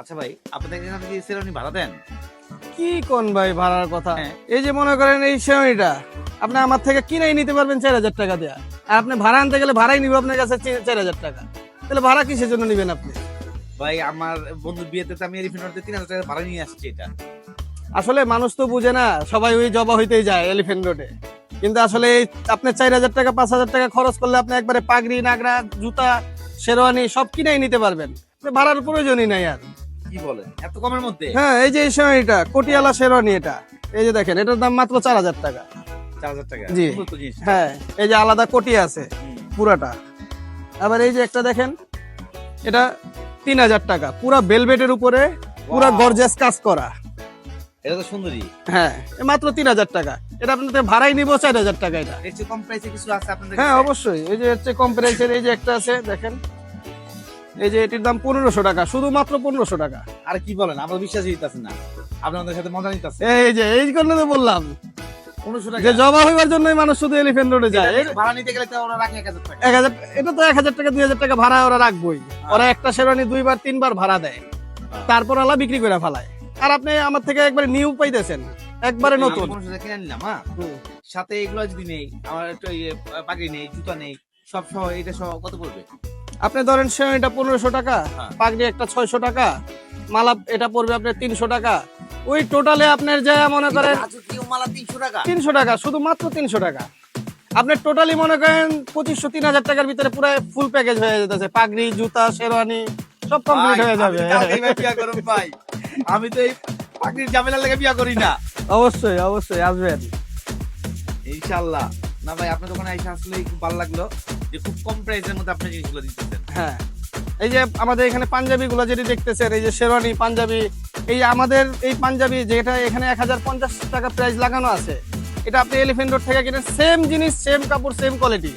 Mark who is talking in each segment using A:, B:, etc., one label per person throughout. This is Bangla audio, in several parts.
A: আচ্ছা ভাই, আপনাদের এখানে কি সেরেমনি ভাড়া দেন?
B: কি কোন ভাই ভাড়ার কথা?
A: হ্যাঁ।
B: এই যে মনে করেন এই সেমিটা আপনি আমার থেকে কিনেই নিতে পারবেন 4,000 টাকা দেয়া, আর আপনি ভাড়া আনতে গেলে ভাড়াই নিব আপনার কাছে 4,000 টাকা। তাহলে ভাড়া কিসের জন্য নিবেন আপনি?
A: ভাই আমার বন্ধুর বিয়েতে তো আমি এলিফ্যান্ট রোডে 3000 টাকা ভাড়া নিয়ে আসছি এটা।
B: আসলে মানুষ তো বুঝে না, সবাই ওই জবা হইতেই যায় এলিফ্যান্ট রোডে, কিন্তু আসলে এই আপনি 4,000 টাকা 5,000 টাকা খরচ করলে আপনি একবারে পাগড়ি নাগরা জুতা শেরওয়ানি সব কিনেই নিতে পারবেন, আপনি ভাড়ার প্রয়োজনই নাই আর।
A: কি বলেন? এত কমের মধ্যে?
B: হ্যাঁ, এই যে এই সেমিটা কোটিয়ালা শেরওয়ানি, এটা এই যে দেখেন এটার দাম মাত্র 4,000 টাকা।
A: 4000 টাকা।
B: জি।
A: সুন্দর তো জিনিস।
B: হ্যাঁ, এই যে আলাদা কোটি আছে পুরাটা। আবার এই যে একটা দেখেন, এটা 3,000 টাকা, পুরা বেলভেটের উপরে পুরা
A: Wow.
B: গর্জিয়াস কাজ করা।
A: এটা তো সুন্দরী।
B: হ্যাঁ, এ মাত্র 3,000 টাকা। এটা আপনাদের ভাড়াই নিব 4,000 টাকা এটা।
A: এর চেয়ে কম প্রাইসে কিছু আছে আপনাদের
B: হ্যাঁ
A: কাছে?
B: অবশ্যই, এই যে হচ্ছে কম প্রাইসের এই যে একটা আছে দেখেন, এই যে এটির দাম 1,500 টাকা, শুধুমাত্র 1,500 টাকা।
A: আর কি বলেন? আমরা বিশ্বাসই হইতাছে না। আপনাদের সাথে মজা নিতেছে।
B: এই যে এই জন্য তো বললাম
A: 1500 টাকা।
B: যে জবা হইবার জন্যই মানুষ শুধু এলিফ্যান্ট রোডে যায়।
A: এটা ভাড়া নিতে গেলে তো ওরা রাখে 1000 টাকা।
B: 1,000, এটা তো 1,000 টাকা 2,000 টাকা ভাড়া ওরা রাখবই। ওরা একটা শেরওয়ানি 2 বার 3 বার ভাড়া দেয়, তারপর আলা বিক্রি করে ফেলায়। আর আপনি আমার থেকে একবারে নিউ পাইতেছেন, একবারে নতুন।
A: আমি 1500 টাকা কিনে নিলাম, হ্যাঁ। সাথে এগুলো যদি নেই, আমার একটু পাগড়ি নেই, জুতা নেই, সব সহ এটা সহ কত পড়বে?
B: আপনি ধরেন সেটা 1,500 টাকা,
A: হ্যাঁ।
B: পাগড়ি একটা 600 টাকা, মালা এটা পড়বে আপনার 300 টাকা। ওই টোটালে আপনার যা মনে করেন
A: রাজকীয় মালা 300 টাকা।
B: 300 টাকা, শুধুমাত্র 300 টাকা। আপনার টোটালি মনে করেন 2,500-3,000 টাকার ভিতরে পুরো ফুল প্যাকেজ হয়ে যেতেছে, পাগড়ি জুতা শেরওয়ানি সব কমপ্লিট
A: ভাই,
B: হয়ে যাবে।
A: আমি কালকেই ভাই বিয়া করব ভাই। আমি তো এই পাগড়ির ঝামেলার লেগে বিয়া করি না।
B: অবশ্যই অবশ্যই আসবেন।
A: ইনশাআল্লাহ। না ভাই, আপনার দোকানে এসে আসলে খুব ভালো লাগলো যে খুব কম প্রাইসের মধ্যে আপনি জিনিসগুলো দিতেছেন।
B: হ্যাঁ, এই যে আমাদের এখানে পাঞ্জাবি গুলো যেটি দেখতেছেন, এই যে শেরওয়ানি পাঞ্জাবি, এই আমাদের এই পাঞ্জাবি যেটা এখানে 1,050 টাকা প্রাইস লাগানো আছে, এটা আপনি এলিফ্যান্ট রোড থেকে কিনে সেম জিনিস সেম কাপড় সেম কোয়ালিটি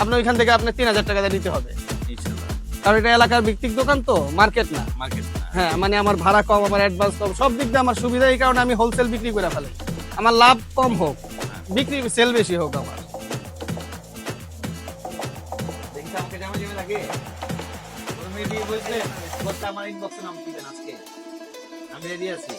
B: আপনি ওইখান থেকে আপনি 3,000 টাকা দিয়ে দিতে হবে,
A: ইনশাআল্লাহ।
B: কারণ এটা এলাকার ভিত্তিক দোকান তো, মার্কেট না।
A: মার্কেট না।
B: হ্যাঁ, মানে আমার ভাড়া কম, আমার অ্যাডভান্স কম, সব দিক দিয়ে আমার সুবিধা, এই কারণে আমি হোলসেল বিক্রি করে ফেলি। আমার লাভ কম হোক, বিক্রি সেল বেশি হোক আমার।
A: দেখি তো আমাকে জামা জামা লাগে। ওর মেয়ে বিয়ে বলছে, বলতে আমার ইনবক্সে নাম দিবেন আজকে। আমি রেডি আছি।